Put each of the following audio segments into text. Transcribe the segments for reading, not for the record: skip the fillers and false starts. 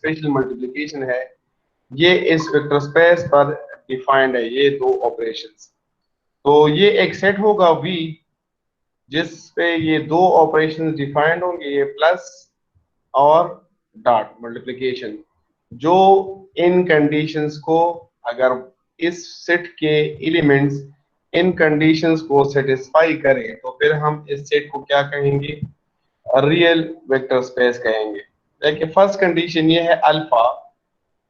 Special multiplication है, ये इस वेक्टर स्पेस पर डिफाइंड है, ये दो ऑपरेशंस। तो ये एक सेट होगा V जिस पे ये दो ऑपरेशंस डिफाइंड होंगे, ये प्लस और डॉट मल्टीप्लिकेशन, जो इन कंडीशंस को, अगर इस सेट के एलिमेंट्स इन कंडीशंस को सेटिस्फाई करें तो फिर हम इस सेट को क्या कहेंगे, रियल वेक्टर स्पेस कहेंगे। देखिए फर्स्ट कंडीशन ये है अल्फा,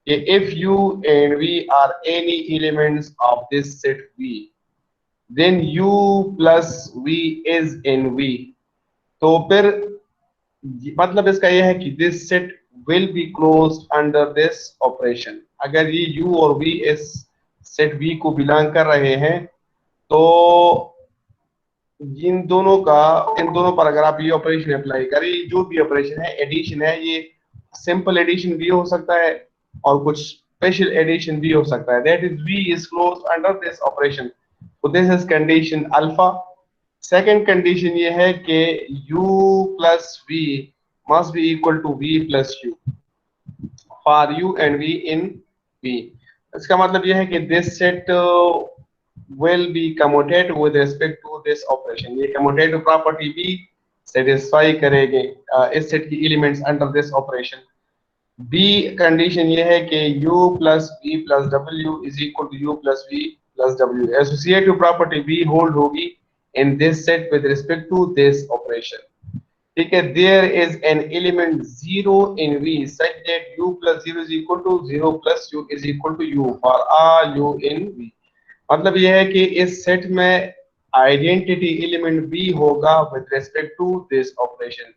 कि if U and V are any elements of this set V, then U plus V is in V। तो फिर मतलब इसका यह है कि this set will be close under this operation. अगर ये U और V इस सेट V को बिलोंग कर रहे हैं तो इन दोनों पर अगर आप ये ऑपरेशन अप्लाई करें, जो भी ऑपरेशन है, एडिशन है, ये सिंपल एडिशन भी हो सकता है और कुछ स्पेशल एडिशन भी हो सकता है, that is V is close under this operation. तो this is condition alpha. Second condition ये है कि U plus V must be equal to V plus U for U and V in V। इसका मतलब यह है कि this set will be commutative with respect to this operation। ये commutative property भी सेटिस्फाई करेंगे इस सेट की elements under this operation. B condition ये है कि U plus V plus W is equal to U plus V plus W। Associative property भी hold होगी in this set with respect to this operation. ठीक है, there is an element 0 in V such that U plus 0 is equal to 0 plus U is equal to U for all U in V। मतलब यह है कि इस set में identity element B होगा with respect to this operation,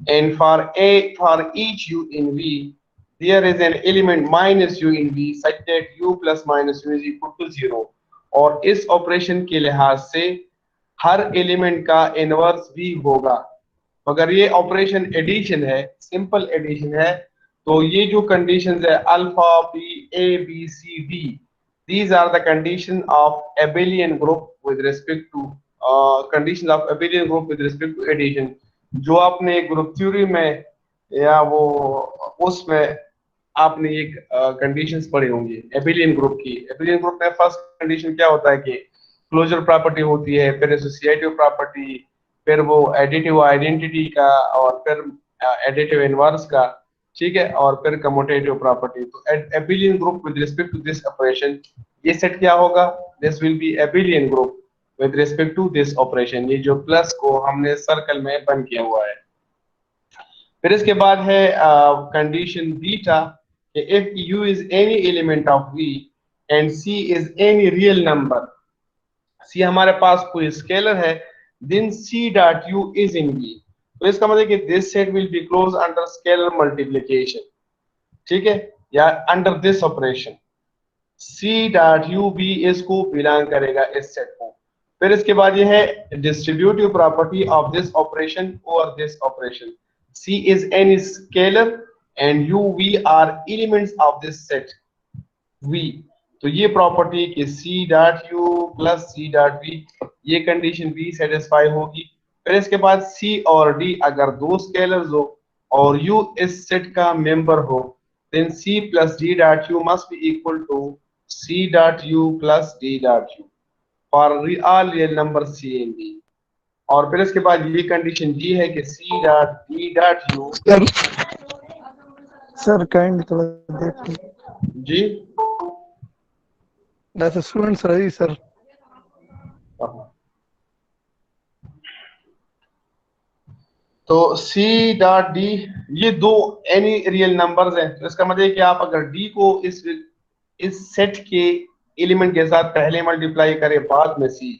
and for each U in V there is an element minus U in V such that U plus minus U is equal to 0। और इस operation के लिहाज से हर element का inverse भी होगा। अगर ये ऑपरेशन एडिशन है, सिंपल एडिशन है, तो ये जो कंडीशंस है alpha B A B C D, these are the condition of abelian group with respect to condition of abelian group with respect to addition, जो आपने ग्रुप थ्योरी में या वो उसमें आपने एक कंडीशंस पढ़ी होंगी एबिलियन ग्रुप की। एबिलियन ग्रुप में फर्स्ट कंडीशन क्या होता है कि क्लोजर प्रॉपर्टी होती है, फिर एसोसिएटिव प्रॉपर्टी, फिर वो एडिटिव आइडेंटिटी का, और फिर एडिटिव इनवर्स का, ठीक है, और फिर कम्यूटेटिव प्रॉपर्टी। तो abelian group with respect to this operation, ये सेट क्या होगा, this will be abelian group with respect to this operation. ये जो प्लस को हमने सर्कल में बंद किया हुआ है। फिर इसके बाद है condition beta, if U is any element of V and C is any real number, C हमारे पास कोई स्केलर है, then C dot U is in V। तो इसका मतलब कि this set will be closed under scalar multiplication, ठीक है, या under this operation C dot U भी इसको बिलोंग करेगा इस सेट को। फिर इसके बाद ये है distributive property of this operation over this operation, C is any scalar and U V are elements of this set V। तो ये प्रॉपर्टी कि C dot U plus C dot V, ये कंडीशन भी सेटिस्फाई होगी। फिर इसके बाद C और D अगर दो स्केलर्स हो और U इस सेट का मेंबर हो, then C plus D dot U must be equal to C dot U plus D dot U for all real number C and D। और फिर इसके बाद ये कंडीशन G है कि C dot D dot U। Sir kind थोड़ा देखिए जी that's students ready sir। तो C डॉट डी, ये दो एनी रियल नंबर्स हैं। तो इसका मतलब है कि आप अगर D को इस सेट के एलिमेंट के साथ पहले मल्टीप्लाई करें बाद में C,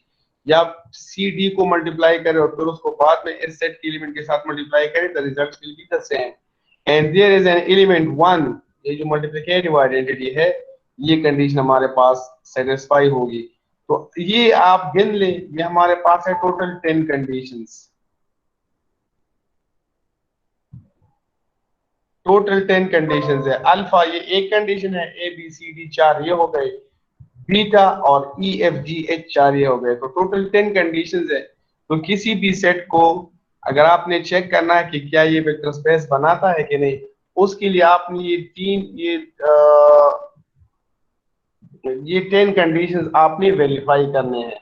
या C D को मल्टीप्लाई करें और फिर उसको बाद में इस सेट के एलिमेंट के साथ मल्टीप्लाई करें, the result will be the same and there is an element 1। ये जो मल्टीप्लिकेटिव आइडेंटिटी है, ये कंडीशन हमारे पास सेटिस्फाई होगी। तो ये आप गिन लें, ये हमारे पास है टोटल 10 कंडीशंस, टोटल 10 कंडीशंस है। अल्फा ये एक कंडीशन है, ए बी सी डी 4 ये हो गए, बीटा और ई एफ जी एच 4 ये हो गए, तो टोटल 10 कंडीशंस है। तो किसी भी सेट को अगर आपने चेक करना है कि क्या ये वेक्टर स्पेस बनाता है कि नहीं, उसके लिए आपने ये 10 कंडीशंस आपने वेरीफाई करने हैं।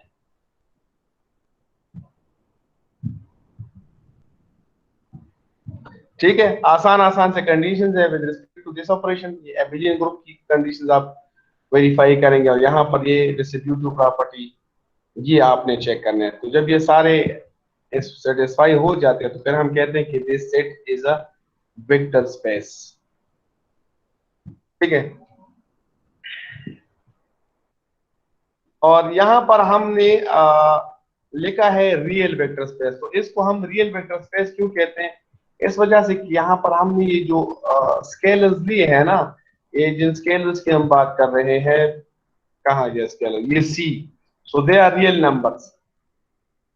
ठीक है, आसान आसान से कंडीशंस है with respect to this operation. ये एबिलियन ग्रुप की कंडीशंस आप वेरीफाई करेंगे और यहाँ पर ये डिस्ट्रीब्यूटिव प्रॉपर्टी ये आपने चेक करने हैं। तो जब ये सारे सेटिस्फाई हो जाते हैं तो फिर हम कहते हैं कि this set is a vector space. ठीक है, और यहाँ पर हमने लिखा है रियल वेक्टर स्पेस। तो इसको हम रियल वेक्टर स्पेस क्यों कहते हैं? इस वजह से कि यहाँ पर हमने ये जो स्केलर्स लिए है ना, ये जिन स्केलर्स की हम बात कर रहे हैं, कहाँ ये स्केलर, ये सी, सो दे आर रियल नंबर्स।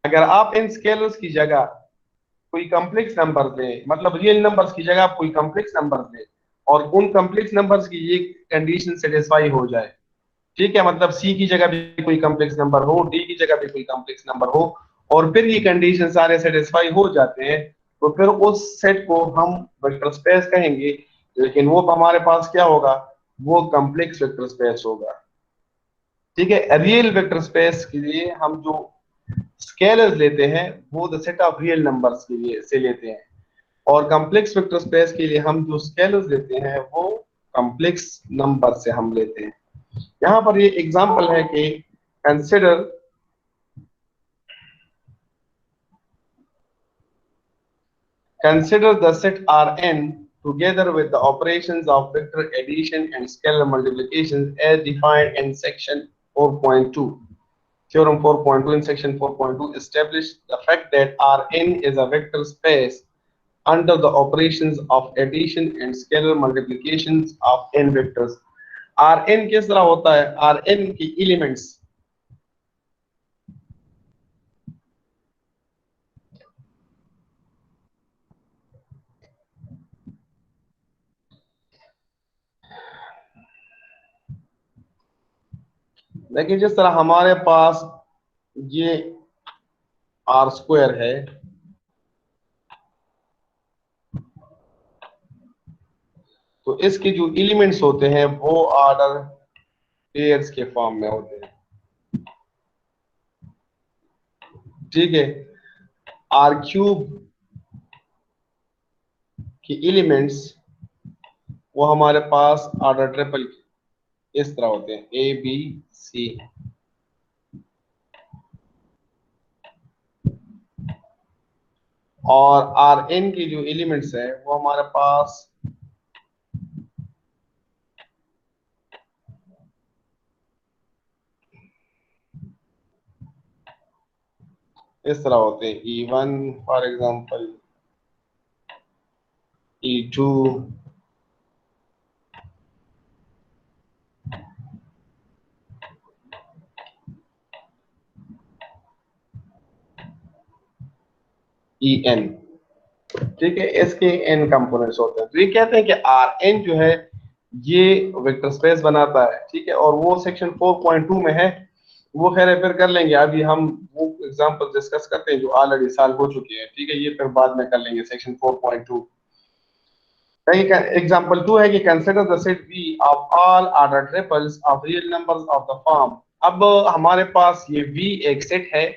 अगर आप इन स्केलर्स की जगह कोई कॉम्प्लेक्स नंबर दें, मतलब रियल नंबर्स की जगह आप कोई कॉम्प्लेक्स नंबर दें और उन कॉम्प्लेक्स नंबर्स की ये कंडीशन सेटिस्फाई हो जाए, ठीक है, मतलब सी की जगह भी कोई कॉम्प्लेक्स नंबर हो, डी की जगह भी कोई कॉम्प्लेक्स नंबर हो, और फिर ये कंडीशन सारे सेटिस्फाई हो जाते हैं, तो फिर उस सेट को हम वेक्टर स्पेस कहेंगे। लेकिन वो हमारे पास क्या होगा? वो कॉम्प्लेक्स वेक्टर स्पेस होगा। ठीक है, रियल वेक्टर स्पेस के लिए हम जो स्केलर्स लेते हैं वो the set of real numbers के लिए से लेते हैं, और कॉम्प्लेक्स वेक्टर स्पेस के लिए हम जो स्केलर्स लेते हैं वो कॉम्प्लेक्स नंबर से हम लेते हैं। यहाँ पर ये एग्जांपल है कि consider the set Rn together with the operations of vector addition and scalar multiplications as defined in section 4.2. Theorem 4.2 in section 4.2 established the fact that Rn is a vector space under the operations of addition and scalar multiplications of n vectors. Rn किस तरह होता है? Rn की elements, देखिए जिस तरह हमारे पास ये आर स्क्वायर है, तो इसके जो एलिमेंट्स होते हैं वो ऑर्डर पेयर्स के फॉर्म में होते हैं। ठीक है, आर क्यूब के एलिमेंट्स वो हमारे पास ऑर्डर ट्रिपल इस तरह होते हैं, ए बी सी। और आर एन के जो एलिमेंट्स है वो हमारे पास इस तरह होते हैं, E1 for example, E2, En। ठीक है, इसके n कंपोनेंट्स होते हैं। तो ये कहते हैं कि Rn जो है ये वेक्टर स्पेस बनाता है। ठीक है, और वो सेक्शन 4.2 में है, वो खैर फिर कर लेंगे, अभी हम वो एग्जांपल डिस्कस करते हैं जो ऑलरेडी साल हो चुके हैं। ठीक है, ये फिर बाद में कर लेंगे सेक्शन 4.2। एग्जांपल 2 है कि consider the set V of all order triples of real numbers of the form. अब हमारे पास ये V एक सेट है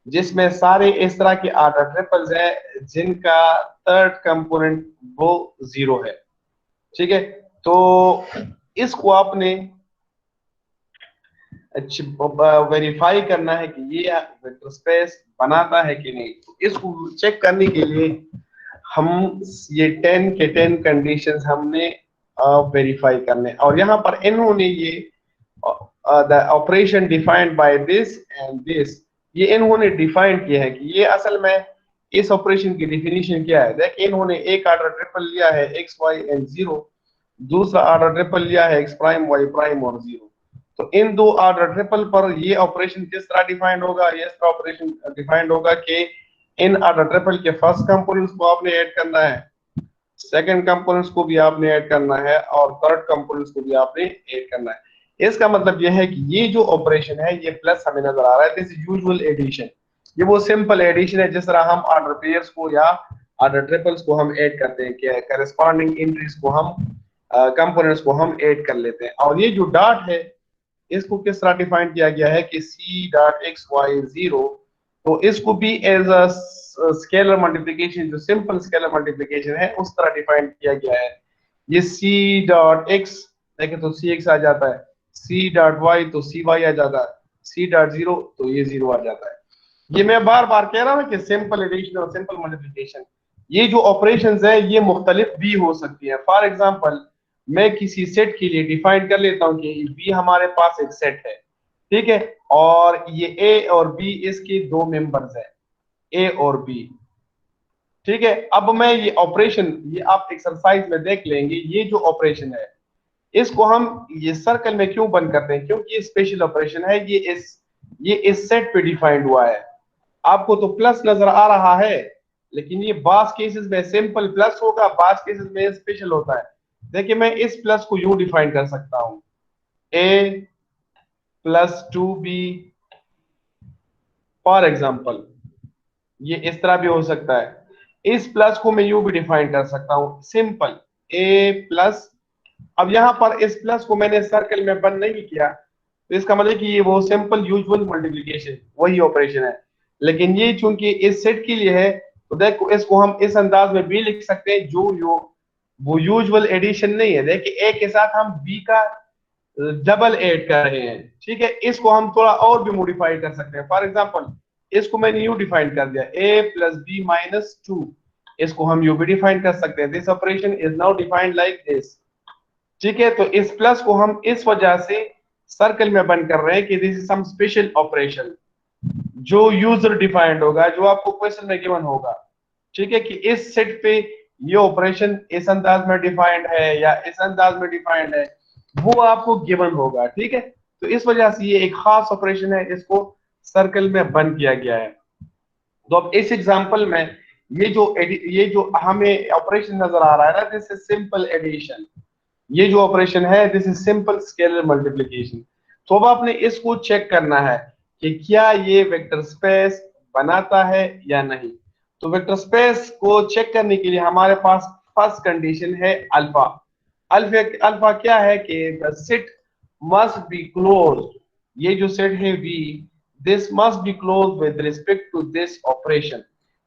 जिसमें सारे इस तरह के ऑर्डर ट्रिपल्स हैं जिनका थर्ड कंपोनेंट वो 0 है। ठीक है, तो इसको आपने वेरीफाई करना है कि ये वेक्टर स्पेस बनाता है कि नहीं। तो इसको चेक करने के लिए हम ये 10 के 10 कंडीशंस हमने वेरीफाई करने, और यहाँ पर इन्होंने ये the operation defined by this and this, ये इन्होंने डिफाइन किया है कि ये असल में इस ऑपरेशन की डेफिनेशन क्या है। देखिए इन्होंने एक ऑर्डर ट्रिपल लिया है एक्स वाई एंड 0, दूसरा ऑर्डर ट्रिपल लिया है एक्स प्राइम वाई प्राइम और 0। तो इन दो ऑर्डर ट्रिपल पर ये ऑपरेशन किस तरह डिफाइंड होगा? ये इसका ऑपरेशन डिफाइंड होगा कि इन ऑर्डर ट्रिपल के फर्स्ट कंपोनेंट्स को आपने ऐड करना है, सेकंड कंपोनेंट्स को भी आपने ऐड करना है, और थर्ड कंपोनेंट्स को भी आपने ऐड करना है। इसका मतलब यह है कि ये जो ऑपरेशन है ये प्लस हमें नजर आ रहा है, दिस इज यूजुअल एडिशन। ये वो सिंपल एडिशन है जिस तरह हम ऑर्डर पेयर्स को या ऑर्डर ट्रिपल्स को हम ऐड करते हैं कि करस्पॉन्डिंग एंट्रीज को हम कंपोनेंट्स को हम ऐड कर लेते हैं। और ये जो डॉट है इसको किस तरह डिफाइन किया गया है कि सी डॉट एक्स वाई जीरो, तो इसको भी एज अ स्केलर मल्टीप्लिकेशन, जो सिंपल स्केलर मल्टीप्लिकेशन है उस तरह डिफाइन किया गया है। ये सी डॉट एक्स देखें तो सी एक्स आ जाता है, सी डॉट वाई तो सी वाई आ जाता है, सी डॉट जीरो तो ये जीरो आ जाता है। ये मैं बार बार कह रहा हूं कि सिंपल एडिशन और सिंपल मल्टीप्लिकेशन, ये जो ऑपरेशंस है ये मुख्तलिफ भी हो सकती है। फॉर एग्जांपल मैं किसी सेट के लिए डिफाइन कर लेता हूं कि बी हमारे पास एक सेट है, ठीक है, और ये ए और बी इसके दो मेंबर्स हैं, ए और बी, ठीक है। अब मैं ये ऑपरेशन, ये आप एक्सरसाइज में देख लेंगे, ये जो ऑपरेशन है इसको हम ये सर्कल में क्यों बंद करते हैं, क्योंकि ये स्पेशल ऑपरेशन है, ये इस सेट पे डिफाइंड हुआ है। आपको तो प्लस नजर आ रहा है, लेकिन ये बास केसेस में सिंपल प्लस होगा, बास केसेस में स्पेशल होता है। देखिए मैं इस प्लस को यूं डिफाइन कर सकता हूं, A plus two B for example, ये इस तरह भी हो सकता है। इस प्लस को मैं यूं भी डिफाइन कर सकता हूं, सिंपल ए प्लस। अब यहां पर इस प्लस को मैंने सर्कल में बंद नहीं किया, तो इसका मतलब कि ये वो सिंपल यूजुअल मल्टीप्लिकेशन वही ऑपरेशन है। लेकिन ये चूंकि इस सेट के लिए है, तो देखो इसको हम इस अंदाज में भी लिख सकते हैं जो वो यूजुअल एडिशन नहीं है। देखिए ए के साथ हम बी का डबल ऐड कर रहे हैं, ठीक है। इसको हम थोड़ा और भी मॉडिफाई कर सकते हैं। फॉर एग्जांपल इसको मैंने यू डिफाइन कर दिया, ए प्लस बी माइनस टू, इसको हम यू भी डिफाइन कर सकते हैं, this operation is now defined like this, ठीक है। तो इस प्लस को हम इस वजह से सर्कल में बंद कर रहे हैं कि this is some special operation जो यूजर डिफाइंड होगा, जो आपको क्वेश्चन में गिवन होगा, ठीक है, कि इस सेट पे ये ऑपरेशन इस अंदाज में डिफाइंड है या इस अंदाज में डिफाइंड है, वो आपको गिवन होगा, ठीक है। तो इस वजह से ये एक खास ऑपरेशन है, इसको सर्कल में बंद किया गया है। तो अब इस एग्जांपल में ये जो हमें ऑपरेशन नजर आ रहा है ना, दिस इज सिंपल एडिशन, ये जो ऑपरेशन है this is simple scalar multiplication. तो अब आपने इसको चेक करना है कि क्या ये वेक्टर स्पेस बनाता है या नहीं। तो वेक्टर स्पेस को चेक करने के लिए हमारे पास फर्स्ट कंडीशन है अल्फा। अल्फा अल्फा क्या है कि the set must be close, ये जो सेट है V, this must be close with respect to this operation.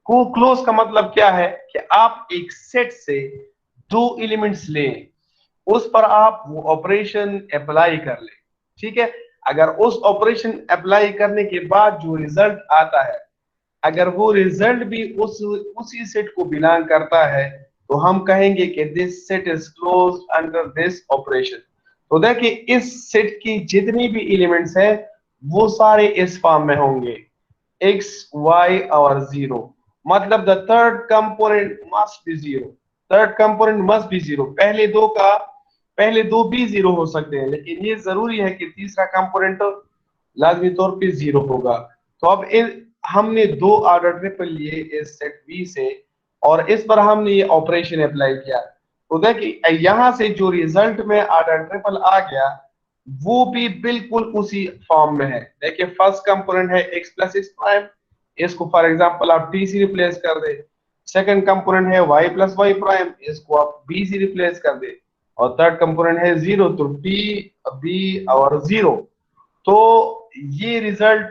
को क्लोज का मतलब क्या है कि आप एक सेट से दो एलिमेंट्स लें, उस पर आप वो ऑपरेशन अप्लाई कर ले, ठीक है। अगर उस ऑपरेशन अप्लाई करने के बाद जो रिजल्ट आता है, अगर वो रिजल्ट भी उसी सेट को बिलोंग करता है, तो हम कहेंगे कि this set is close under this operation. तो देखिए इस सेट की जितनी भी एलिमेंट्स हैं वो सारे इस फॉर्म में होंगे, x y और जीरो, मतलब the third component must be zero, third component must be zero. पहले दो भी जीरो हो सकते हैं, लेकिन ये जरूरी है कि तीसरा कंपोनेंट लाजमी तौर पे जीरो होगा। तो अब हमने दो ऑर्डर ट्रिपल लिए इस सेट बी से, और इस पर हमने ये ऑपरेशन अप्लाई किया। तो देखिए यहां से जो रिजल्ट में ऑर्डर ट्रिपल आ गया वो भी बिल्कुल उसी फॉर्म में है। देखिए फर्स्ट कंपोनेंट है x प्लस एक्स प्राइम, इसको फॉर एग्जांपल आप t से रिप्लेस कर दे। सेकंड कंपोनेंट है y प्लस वाई प्राइम, इसको आप b से रिप्लेस कर दे। और थर्ड कंपोनेंट है जीरो, तो t b और जीरो। तो ये रिजल्ट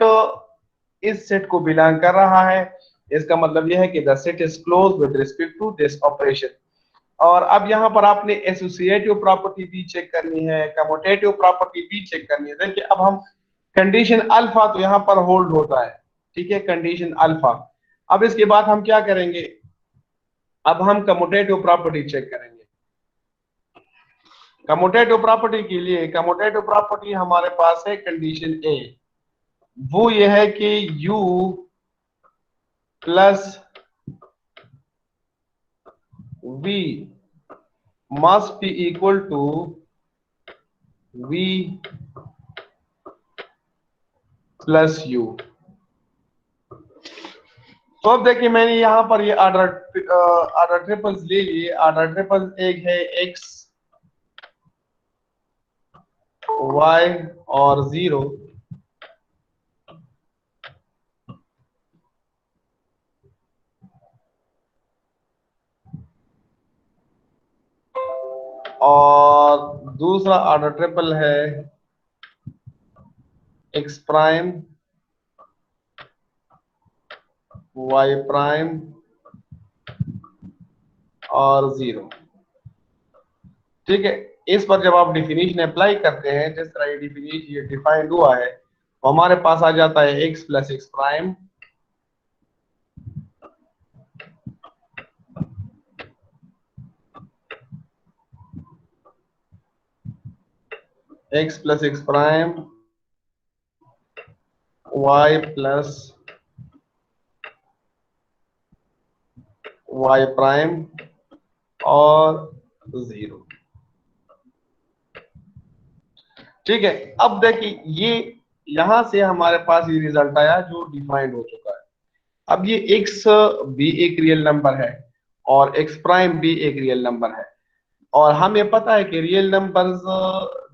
इस सेट को बिलोंग कर रहा है। इसका मतलब यह है कि the set is close with respect to this operation. और अब यहाँ पर आपने एसोसिएटिव प्रॉपर्टी भी चेक करनी है, कम्यूटेटिव प्रॉपर्टी भी चेक करनी है। देखिए अब हम कंडीशन अल्फा तो यहाँ पर होल्ड होता है, ठीक है, कंडीशन अल्फा। अब इसके बाद हम क्या करेंगे, अब हम कम्यूटेटिव प्रॉपर्टी चेक करेंगे। कम्यूटेटिव प्रॉपर्टी के लिए कम्यूटेटिव प्रॉपर्टी हमारे पास है कंडीशन ए, वो ये है कि u plus v must be equal to v plus u। तो अब देखिए मैंने यहाँ पर ये ऑर्डर ट्रिपल्स ले लिए। ऑर्डर ट्रिपल एक है x y और जीरो, और दूसरा ऑर्डर ट्रिपल है x प्राइम y प्राइम और 0। ठीक है, इस पर जब आप डिफिनीशन अप्लाई करते हैं, जिस तरह ये डिफिनीशन ये डिफाइंड हुआ है, तो हमारे पास आ जाता है x plus ex prime x plus x prime y plus y prime और 0। ठीक है, अब देखिए ये यहां से हमारे पास ये रिजल्ट आया जो डिफाइंड हो चुका है। अब ये x भी एक रियल नंबर है और x प्राइम भी एक रियल नंबर है, और हमें पता है कि real numbers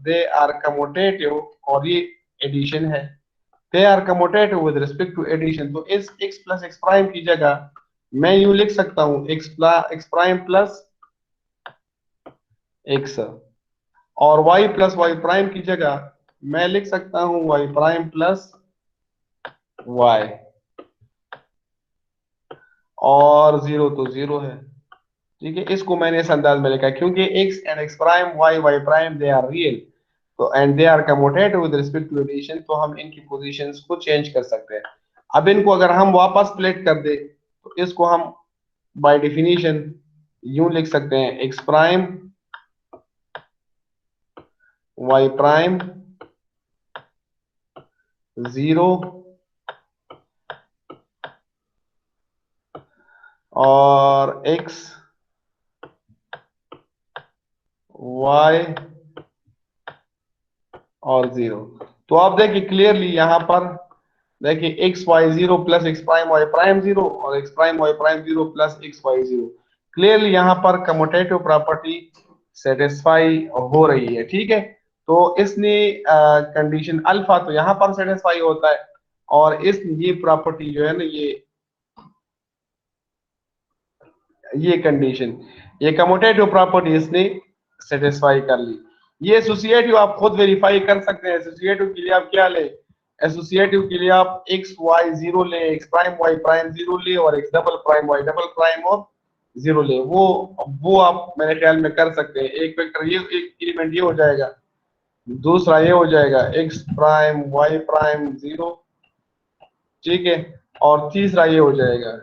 they are commutative और ये एडिशन है, they are commutative with respect to addition. तो इस x प्लस एक्स प्राइम की जगह मैं यूं लिख सकता हूं x प्राइम प्लस x, और y प्लस वाई प्राइम की जगह मैं लिख सकता हूं y प्राइम प्लस y, और 0 तो 0 है। ठीक है, इसको मैंने इस अंदाज में लिखा क्योंकि x and x prime y prime they are real, तो and they are commutative with respect to addition, तो हम इनकी पोजीशंस को चेंज कर सकते हैं। अब इनको अगर हम वापस प्लेट कर दे तो इसको हम बाय डेफिनेशन यूं लिख सकते हैं x प्राइम y प्राइम 0 और x y और 0। तो आप देखिए क्लियरली यहां पर देखिए x y 0 plus x prime y prime 0 और x prime y prime 0 plus x y 0, clearly यहां पर कम्यूटेटिव प्रॉपर्टी सेटिस्फाई हो रही है। ठीक है, तो इसने कंडीशन अल्फा तो यहां पर सेटिस्फाई होता है, और इस ये प्रॉपर्टी जो है ना ये कंडीशन ये कम्यूटेटिव प्रॉपर्टी इसने सेटिस्फाई कर ली। ये एसोसिएटिव आप खुद वेरीफाई कर सकते हैं। एसोसिएटिव के लिए आप क्या ले, एसोसिएटिव के लिए आप x y 0 ले, x प्राइम y प्राइम 0 ले और x double prime y double prime और 0 ले, वो आप मेरे ख्याल में कर सकते हैं। एक वेक्टर ये एक एलिमेंट ये हो जाएगा, दूसरा ये हो जाएगा x प्राइम y प्राइम 0, ठीक है, और तीसरा ये हो जाएगा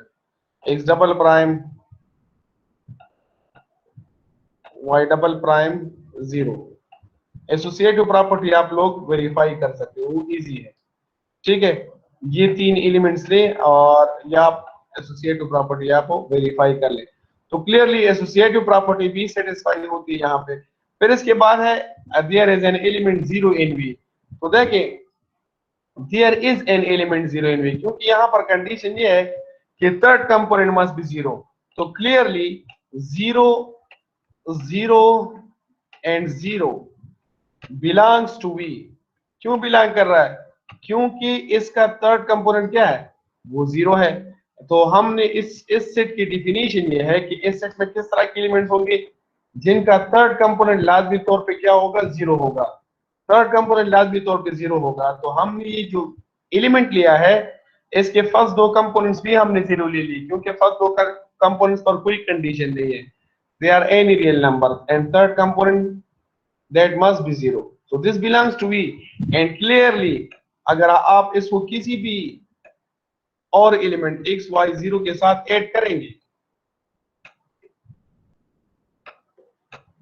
x double prime y double prime 0। Associative property आप लोग वेरीफाई कर सकते हो, वो इजी है। ठीक है, ये तीन एलिमेंट्स ले और या आप एसोसिएटिव प्रॉपर्टी आप वेरीफाई कर ले, तो क्लियरली एसोसिएटिव प्रॉपर्टी भी सेटिस्फाई होती है यहाँ पे। फिर इसके बाद है there is an element 0 in V। तो देखिए there is an element 0 in V, क्योंकि यहाँ पर कंडीशन ये है कि थर्ड कंपोनेंट मस्ट बी 0, तो clearly 0 0 and 0 belongs to V। क्यों बिलोंग कर रहा है? क्योंकि इसका थर्ड कंपोनेंट क्या है, वो 0 है। तो हमने इस सेट की डिफिनीशन ये है कि इस सेट में किस तरह के एलिमेंट्स होंगे जिनका थर्ड कंपोनेंट लाजमी तौर पे क्या होगा, 0 होगा। थर्ड कंपोनेंट लाजमी तौर पे 0 होगा, तो हमने ये जो एलिमेंट लिया है इसके फर्स्ट दो कंपोनेंट्स भी हमने 0 ले ली, क्योंकि फर्स्ट दो कंपोनेंट्स पर कोई कंडीशन नहीं है, they are any real number, and third component that must be 0, so this belongs to V। and clearly अगर आप इसको किसी भी और एलिमेंट x y 0 के साथ ऐड करेंगे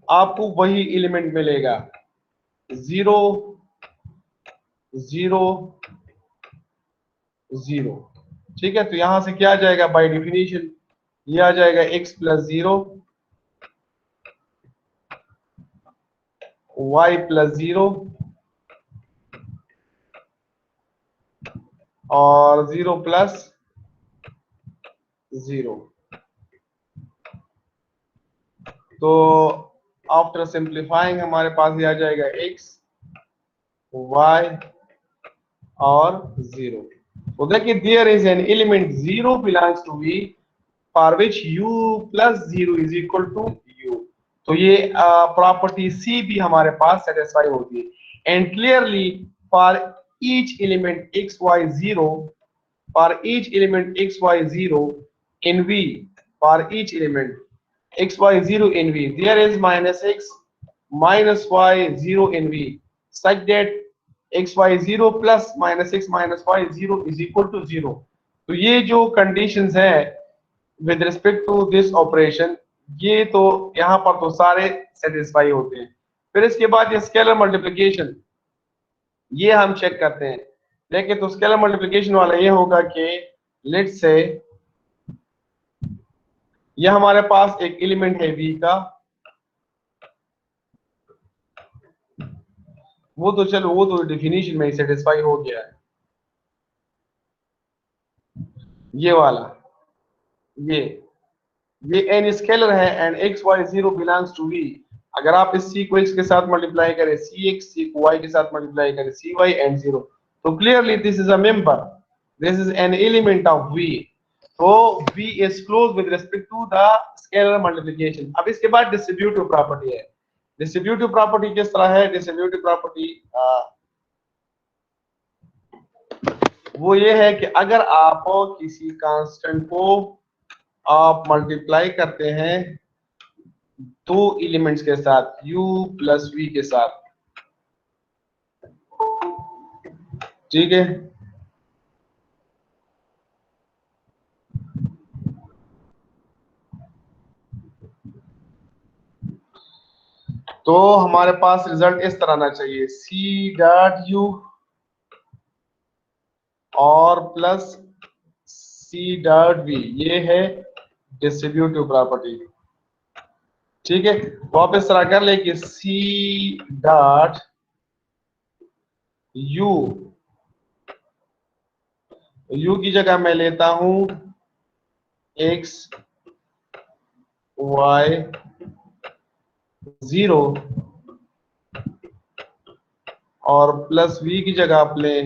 आपको वही एलिमेंट मिलेगा, 0 0 0। ठीक है, तो यहां से क्या आ जाएगा, बाय डेफिनेशन ये आ जाएगा x प्लस 0 y प्लस 0 और 0 प्लस 0। तो आफ्टर सिंप्लीफाइंग हमारे पास ये आ जाएगा x y और 0। तो देखिए there is an element 0 belongs to V for which u plus 0 is equal to u। तो ये प्रॉपर्टी सी भी हमारे पास सेटिस्फाई होती है। And clearly for each element x Y zero, for each element x Y zero in V, for each element x Y zero in V there is minus x minus y zero in V such that x Y zero plus minus x minus y zero is equal to zero. तो ये जो conditions है with respect to this operation, ये तो यहाँ पर तो सारे सेटिस्फाई होते हैं। फिर इसके बाद ये स्केलर मल्टीप्लिकेशन, ये हम चेक करते हैं। देखिए तो स्केलर मल्टीप्लिकेशन वाला ये होगा कि लेट्स से ये हमारे पास एक एलिमेंट है v का, वो तो चलो वो तो डेफिनेशन में सेटिस्फाई हो गया है। ये वाला ये एन स्केलर है and x Y zero belongs to V. अगर आप इस सी को एक्स के साथ मल्टीप्लाई करें, सी एक्स सी को वाई के साथ मल्टीप्लाई करें, सी वाई एंड जीरो, तो clearly this is a member, this is an element of V. तो V is close with respect to the scalar multiplication. अब इसके बाद डिस्ट्रीब्यूटिव प्रॉपर्टी है। डिस्ट्रीब्यूटिव प्रॉपर्टी किस तरह है? डिस्ट्रीब्यूटिव प्रॉपर्टी वो ये है कि अगर आप किसी कांस्टेंट को आप मल्टीप्लाई करते हैं दो एलिमेंट्स के साथ, u प्लस v के साथ, ठीक है, तो हमारे पास रिजल्ट इस तरह आना चाहिए, c डॉट u और प्लस c डॉट v, ये है डिस्ट्रीब्यूटिव प्रॉपर्टी। ठीक है, तो आप इस तरह कर ले कि c डॉट u की जगह मैं लेता हूं x y जीरो और प्लस v की जगह आप ले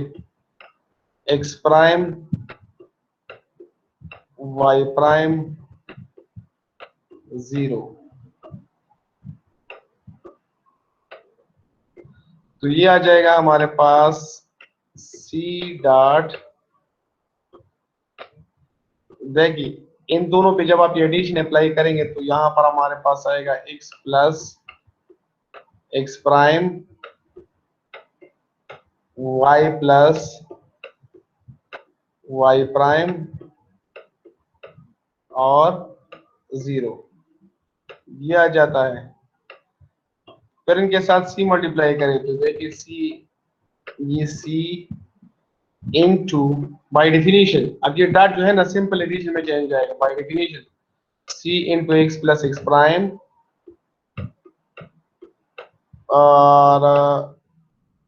x prime y prime zero. तो ये आ जाएगा हमारे पास c डॉट, देखिए इन दोनों पे जब आप ये एडिशन अप्लाई करेंगे तो यहां पर हमारे पास आएगा x plus x prime y plus y prime और जीरो, ये आ जाता है। फिर इनके साथ c मल्टीप्लाई करें तो देखिए ये c इनटू, बाय डेफिनेशन अब ये डॉट जो है ना सिंपल एडिशन में चेंज जाएगा by definition, c into x plus x prime और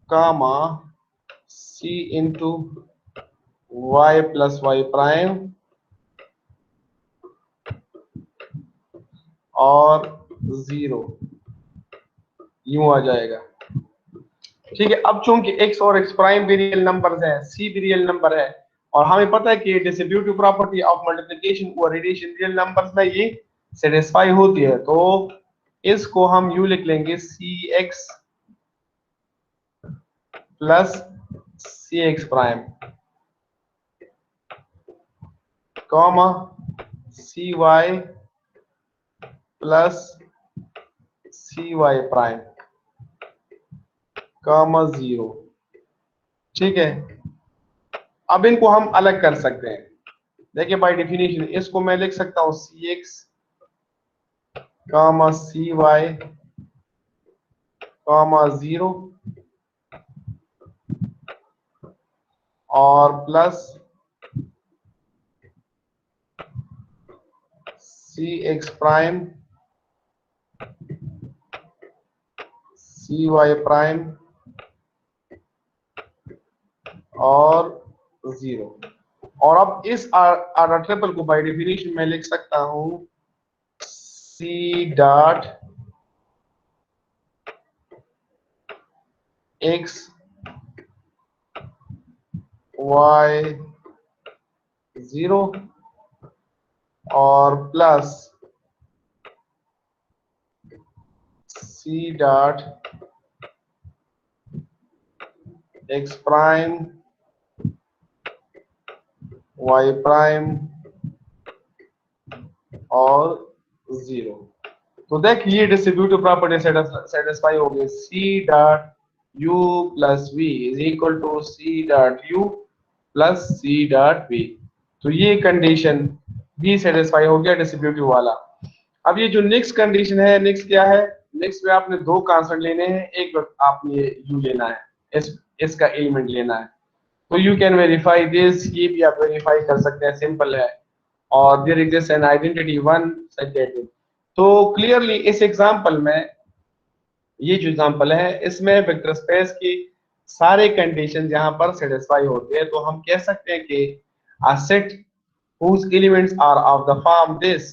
कामा c into y plus y prime और जीरो, यूं आ जाएगा। ठीक है, अब चूंकि x और x प्राइम भी रियल नंबर्स हैं, c भी रियल नंबर है और हमें पता है कि डिस्ट्रीब्यूटिव प्रॉपर्टी ऑफ मल्टीप्लिकेशन और एडिशन रियल नंबर्स में ये सेटिस्फाई होती है, तो इसको हम यूं लिख लेंगे cx plus cx prime comma cy plus cy prime comma zero. ठीक है, अब इनको हम अलग कर सकते हैं। देखिए बाय डेफिनेशन इसको मैं लिख सकता हूं cx comma cy comma zero और plus cx prime cy prime और जीरो। और अब इस आर ट्रिपल को बाय डेफिनेशन में लिख सकता हूं c dot x y zero और प्लस सी dot X prime Y prime और 0। तो देखिए डिस्ट्रीब्यूटिव प्रॉपर्टी सेटिस्फाई हो गई। C dot you plus V is equal to C dot you plus C dot V. तो ये कंडीशन भी सेटिस्फाई हो गया डिस्ट्रीब्यूटिव वाला। अब ये जो नेक्स्ट कंडीशन है, नेक्स्ट क्या है? नेक्स्ट में आपने दो कांस्टेंट लेने हैं, एक आपने यू लेना है, इसका एलिमेंट लेना है। तो यू कैन वेरीफाई दिस, ये भी आप वेरीफाई कर सकते हैं, सिंपल है। और there exist an identity one such that. तो क्लियरली इस एग्जांपल में, ये जो एग्जांपल है इसमें वेक्टर स्पेस की सारे कंडीशन यहाँ पर सेटिस्फाई होते हैं। तो हम कह सकते हैं कि a set whose elements are of the form this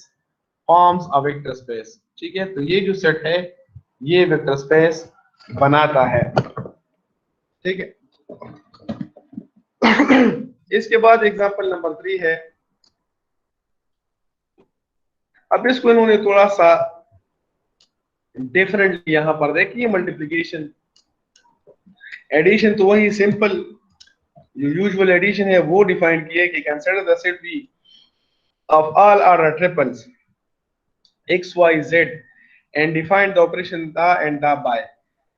forms a vector space। ठीक है, तो ये जो सेट है ये वेक्टर स्पेस बनाता है। ठीक है। इसके बाद एग्जांपल नंबर 3 है। अब इसको इन्होंने थोड़ा सा डिफरेंटली यहाँ पर देखिए, मल्टीप्लिकेशन एडिशन तो वही सिंपल जो यूजुअल एडिशन है वो डिफाइन किया कि consider the set B of all R triples x y z and define the operation the and the by.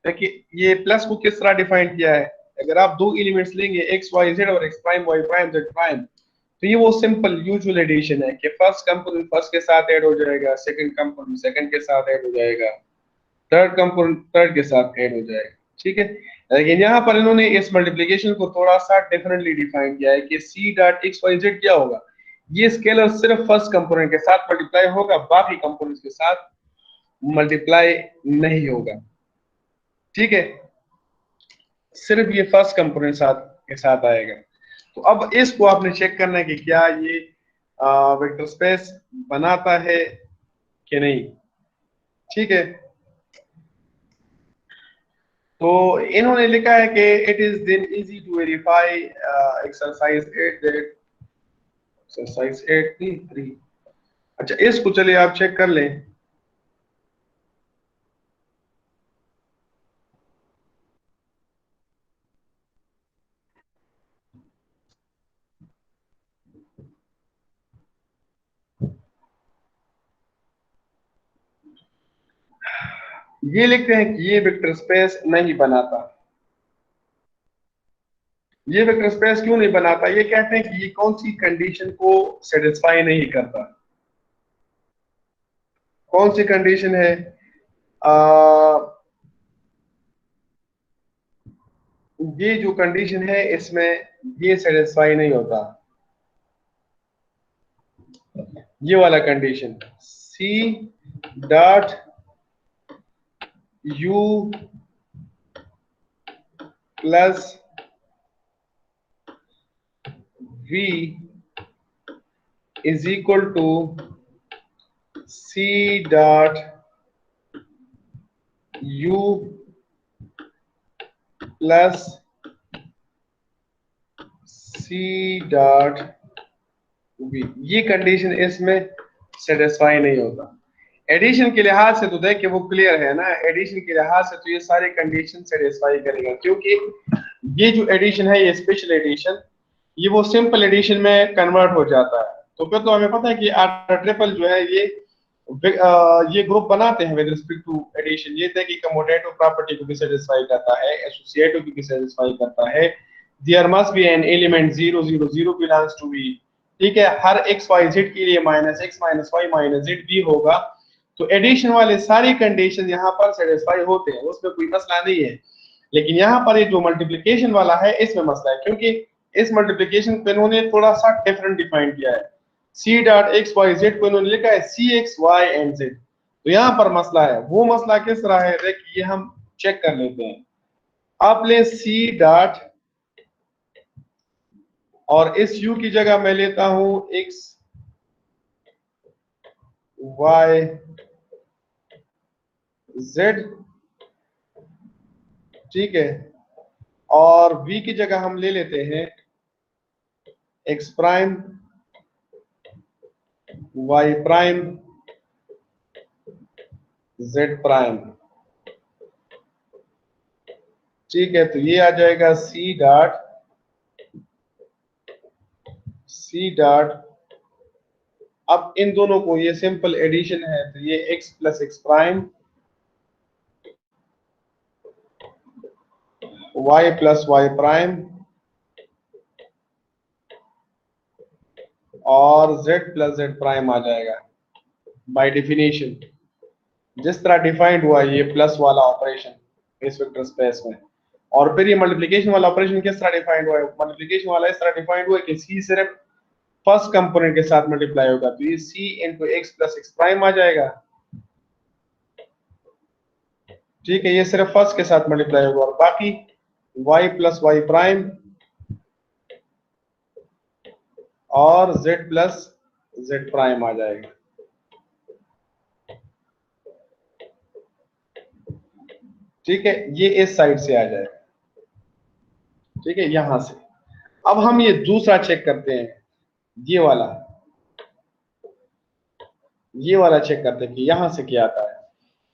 देखिए ये प्लस को किस तरह डिफाइन किया है, अगर आप दो एलिमेंट्स लेंगे x y z और x prime y prime z prime, तो ये वो सिंपल यूजुअल एडिशन है कि फर्स्ट कंपोनेंट फर्स्ट के साथ ऐड हो जाएगा, सेकंड कंपोनेंट सेकंड के साथ ऐड हो जाएगा, थर्ड कंपोनेंट थर्ड के साथ ऐड हो जाएगा। ठीक है, लेकिन यहाँ पर इन्होंने इस मल्टीप्लिकेशन को थोड़ा सा डिफरेंटली डिफाइन किया है कि सी डॉट एक्स वाई जेड क्या होगा, ये स्केलर सिर्फ फर्स्ट कंपोनेंट के साथ मल्टीप्लाई होगा, बाकी कंपोनेंट्स के साथ मल्टीप्लाई नहीं होगा। ठीक है, सिर्फ ये फर्स्ट कंपोनेंट के साथ आएगा। तो अब इसको आपने चेक करना है कि क्या ये वेक्टर स्पेस बनाता है कि नहीं। ठीक है, तो इन्होंने लिखा है कि it is then easy to verify exercise 8 that exercise 8 अच्छा इसको चलिए आप चेक कर लें। ये लिखते हैं कि ये वेक्टर स्पेस नहीं बनाता। ये वेक्टर स्पेस क्यों नहीं बनाता? ये कहते हैं कि ये कौन सी कंडीशन को सेटिस्फाई नहीं करता। कौन सी कंडीशन है? ये जो कंडीशन है इसमें ये सेटिस्फाई नहीं होता, ये वाला condition c dot you plus v is equal to c dot u plus c dot v, ये कंडीशन इसमें सेटिस्फाई नहीं होता। एडिशन के लिहाज से तो देखिए वो क्लियर है ना, एडिशन के लिहाज से तो ये सारे कंडीशन सेटिस्फाई करेगा, क्योंकि ये जो एडिशन है ये स्पेशल एडिशन, ये वो सिंपल एडिशन में कन्वर्ट हो जाता है। तो फिर तो हमें पता है कि आर ट्रिपल जो है ये ग्रुप बनाते हैं विद रिस्पेक्ट टू एडिशन। ये थे कि कमोटेटिव प्रॉपर्टी को भी सेटिस्फाई करता है, एसोसिएटिव को भी सेटिस्फाई करता है। There must be an element 0 0 0 belongs to v। ठीक है, हर x y z के लिए minus x minus y minus z भी होगा। तो एडिशन वाले सारी कंडीशन यहाँ पर सेटिस्फाई होते हैं, उसमें कोई मसला नहीं है। लेकिन यहाँ पर ये जो मल्टीप्लिकेशन वाला है इसमें मसला है, क्योंकि इस मल्टीप्लिकेशन को इन्होंने थोड़ा सा डिफरेंट डिफाइन किया है। C dot x y z को इन्होंने लिखा है c x y and z. तो यहाँ पर मसला है, वो मसला किस तरह है देखिए हम चेक कर लेते हैं। आप ले सी डॉट और इस u की जगह मैं लेता हूं x y z। ठीक है, और v की जगह हम ले लेते हैं x prime y prime z prime. ठीक है, तो ये आ जाएगा सी डॉट। अब इन दोनों को, ये सिंपल एडिशन है, तो ये x plus x prime y plus y prime और z प्लस z प्राइम आ जाएगा बाय डेफिनेशन, जिस तरह डिफाइंड हुआ ये प्लस वाला ऑपरेशन इस वेक्टर स्पेस में। और फिर ये मल्टीप्लिकेशन वाला ऑपरेशन किस तरह डिफाइंड हुआ है? मल्टीप्लिकेशन वाला इस तरह डिफाइंड हुआ है कि c सिर्फ फर्स्ट कंपोनेंट के साथ मल्टीप्लाई होगा, तो ये c into X plus x prime आ जाएगा। ठीक है, ये सिर्फ फर्स्ट के साथ मल्टीप्लाई होगा और बाकी y प्लस वाई प्राइम और z प्लस z प्राइम आ जाएगा। ठीक है, ये इस साइड से आ जाएगा। ठीक है, यहां से। अब हम ये दूसरा चेक करते हैं, ये वाला चेक करते हैं कि यहां से क्या आता है।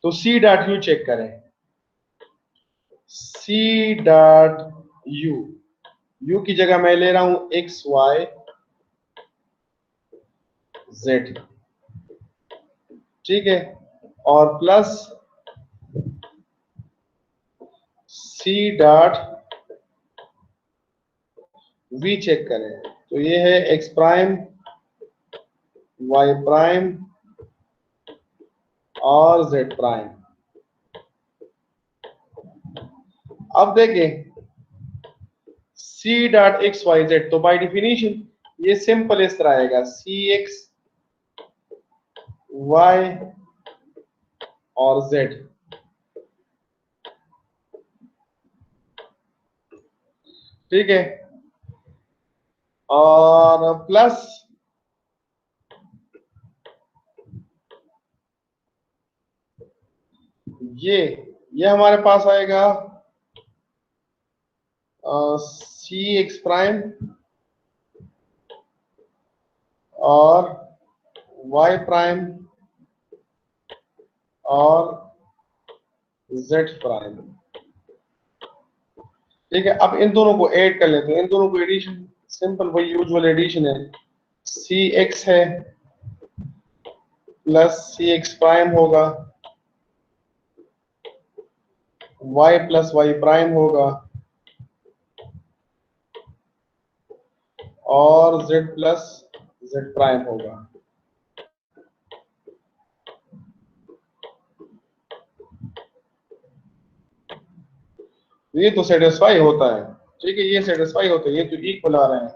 तो सी डॉट यू चेक करें, सी डॉट यू, यू की जगह मैं ले रहा हूं एक्स वाई जेड। ठीक है, और प्लस सी डॉट वी चेक करें, तो ये है एक्स प्राइम वाई प्राइम और जेड प्राइम। अब देखें c dot x y z, तो बाय डिफिनीशन ये सिंपल इस तरह आएगा, सी एक्स वाई और जेड। ठीक है, और प्लस ये हमारे पास आएगा सी एक्स प्राइम और वाई प्राइम और जेड प्राइम। ठीक है, अब इन दोनों को ऐड कर लेते हैं, इन दोनों को एडिशन सिंपल वही यूजुअल एडिशन है, सी एक्स है प्लस सी एक्स प्राइम होगा, वाई प्लस वाई प्राइम होगा और z प्लस z प्राइम होगा। ये तो सेटिस्फाई होता है। ठीक है, ये सेटिस्फाई होता है, ये तो इक्वल आ रहे हैं।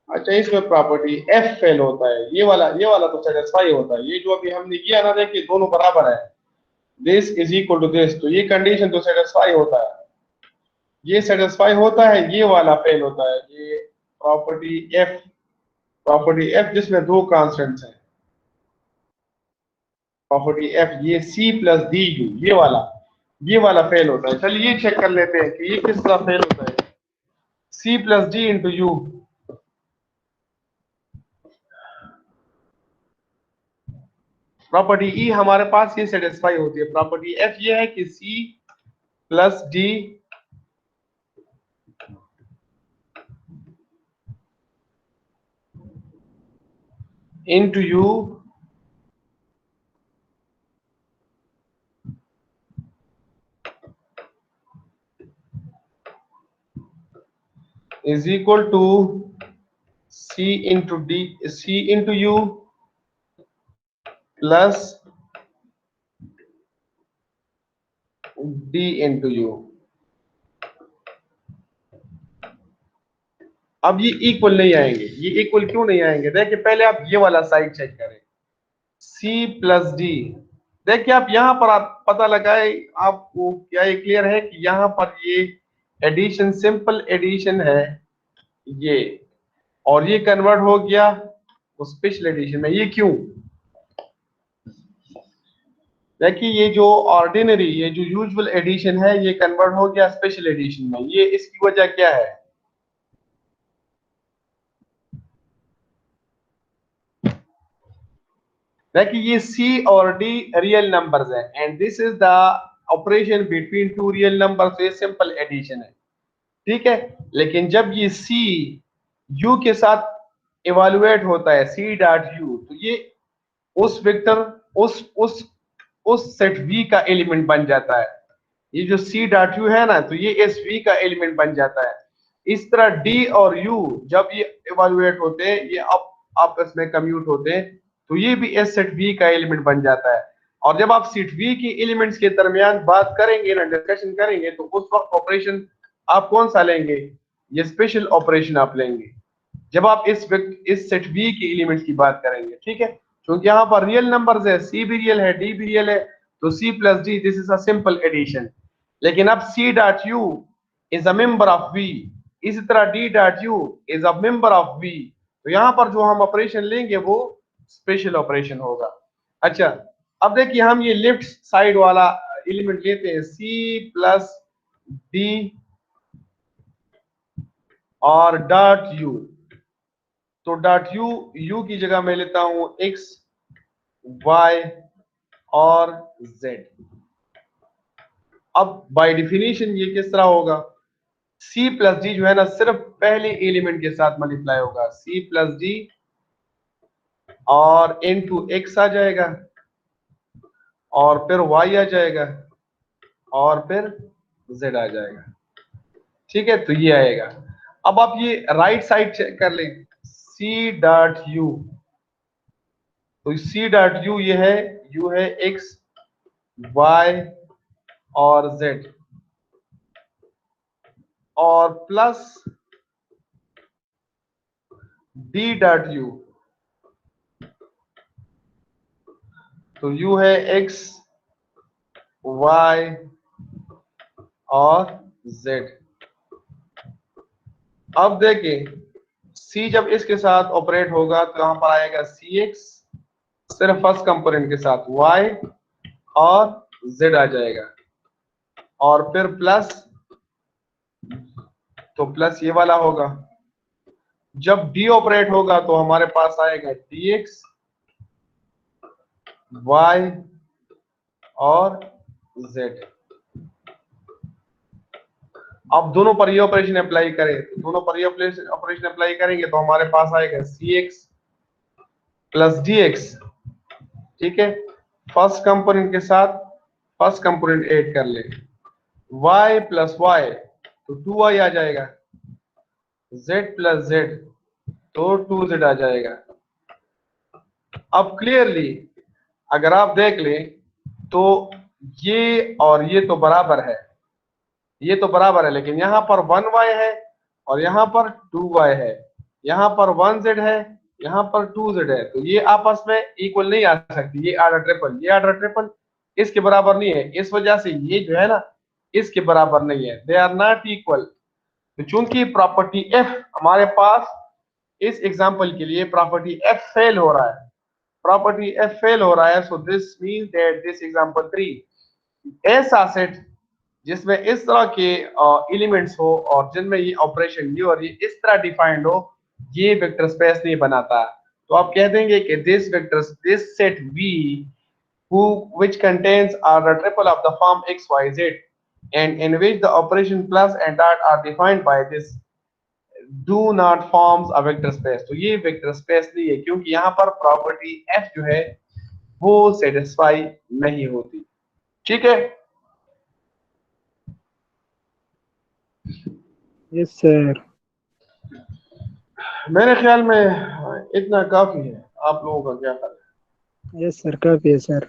अच्छा, इसमें प्रॉपर्टी f फेल होता है, ये वाला तो सेटिस्फाई होता है। ये जो अभी हमने किया ना, देखिए दोनों बराबर है, this is equal to this, तो ये कंडीशन तो सेटिस्फाई होता है, ये सेटिस्फाई होता है, ये वाला फेल होता है। ये प्रॉपर्टी f जिसमें दो कांस्टेंट्स हैं, प्रॉपर्टी f, ये c प्लस डी यू, ये वाला फेल होता है। चलिए ये चेक कर लेते हैं कि ये किस तरह फेल होता है। c plus D into U, property E हमारे पास ये सेटिस्फाई होती है। प्रॉपर्टी एफ ये है कि c plus D into u is equal to c into u plus D into u. अब ये इक्वल नहीं आएंगे, ये इक्वल क्यों नहीं आएंगे? देखिए पहले आप ये वाला साइड चेक करें, सी प्लस डी। देखिए आप यहां पर आप पता लगाए, आपको क्या ये क्लियर है कि यहां पर ये एडिशन सिंपल एडिशन है ये, और ये कन्वर्ट हो गया उस पिछले एडिशन में। ये क्यों? देखिए ये जो ऑर्डिनरी, ये जो यूजुअल एडिशन है, ये कन्वर्ट हो गया स्पेशल एडिशन में। ये इसकी वजह क्या है? देखिए ये C और D रियल नंबर्स है and this is the operation between two real numbers, तो ये सिंपल एडिशन है, ठीक है। लेकिन जब ये C U के साथ इवेलुएट होता है C डॉट U, तो ये उस वेक्टर उस सेट V का एलिमेंट बन जाता है। ये जो C डॉट U है ना, तो ये इस V का एलिमेंट बन जाता है। इस तरह D और U जब ये इवेलुएट होते हैं, ये आपस में कम्यूट होते हैं, तो ये भी इस सेट V का एलिमेंट बन जाता है। और जब आप सेट V के एलिमेंट्स के दरमियान बात करेंगे ना, डिस्कशन करेंगे, तो उस वक्त ऑपरेशन आप कौन सा लेंगे? ये स्पेशल ऑपरेशन आप लेंगे जब आप इस सेट V के एलिमेंट्स की बात करेंगे, ठीक है। क्योंकि यहाँ पर रियल नंबर्स है, C भी रियल है, D भी रियल है, तो C plus D this is a simple addition. लेकिन अब C dot U is a member of V, इसी तरह D dot U is a member of V, तो यहाँ पर जो हम ऑपरेशन लेंगे वो स्पेशल ऑपरेशन होगा। अच्छा, अब देखिए हम ये लेफ्ट साइड वाला एलिमेंट लेते हैं C प्लस D और डॉट U, तो डॉट U की जगह मैं लेता हूं X Y और Z। अब बाय डिफिनीशन ये किस तरह होगा? C प्लस D जो है ना, सिर्फ पहले एलिमेंट के साथ मल्टीप्लाई होगा, C प्लस D और इनटू X आ जाएगा और फिर Y आ जाएगा और फिर Z आ जाएगा, ठीक है। तो ये आएगा। अब आप ये राइट साइड चेक कर लें, C डॉट U, तो C डॉट U ये है, U है X Y और Z और प्लस D डॉट U, तो U है X Y और Z। अब देखें C जब इसके साथ ऑपरेट होगा तो यहां पर आएगा CX सिर्फ फर्स्ट कंपोनेंट के साथ, Y और Z आ जाएगा और फिर प्लस, तो प्लस ये वाला होगा। जब D ऑपरेट होगा तो हमारे पास आएगा DX Y और Z। अब दोनों पर ये ऑपरेशन अप्लाई करें, तो दोनों पर ये ऑपरेशन अप्लाई करेंगे तो हमारे पास आएगा CX प्लस DX, ठीक है। फर्स्ट कंपोनेंट के साथ फर्स्ट कंपोनेंट ऐड कर ले, Y प्लस Y तो 2Y आ जाएगा, Z प्लस Z तो 2Z आ जाएगा। अब क्लियरली अगर आप देख लें तो ये और ये तो बराबर है, ये तो बराबर है, लेकिन यहाँ पर 1Y है और यहाँ पर 2Y है, यहाँ पर 1Z है, यहाँ पर 2Z है, तो ये आपस में इक्वल नहीं आ सकती। ये आर्डर ट्रिपल, ये आर्डर ट्रिपल इसके बराबर नहीं है, इस वजह से ये जो है ना इसके बराबर नहीं है, दे आर नॉट इक्वल। तो चूंकि प्रॉपर्टी F हमारे पास इस एग्जांपल के लिए प्रॉपर्टी F फेल हो रहा है, प्रॉपर्टी F फेल हो रहा है, so this means that this example 3 ऐसा सेट जिसमें इस तरह के एलिमेंट्स हो और जिनमें ये ऑपरेशन ये और ये इस तरह डिफाइंड हो, ये वेक्टर स्पेस नहीं बनाता। तो आप कह देंगे कि this set V who which contains the triple of the form XYZ and in which the operation plus and dot are defined by this do not forms a vector space। तो ये vector space नहीं है क्योंकि यहाँ पर property F जो है वो सेटिस्फाई नहीं होती, ठीक है। Yes sir. मेरे ख्याल में इतना काफी है, आप लोगों का क्या ख्याल है? यस सर, काफी है सर।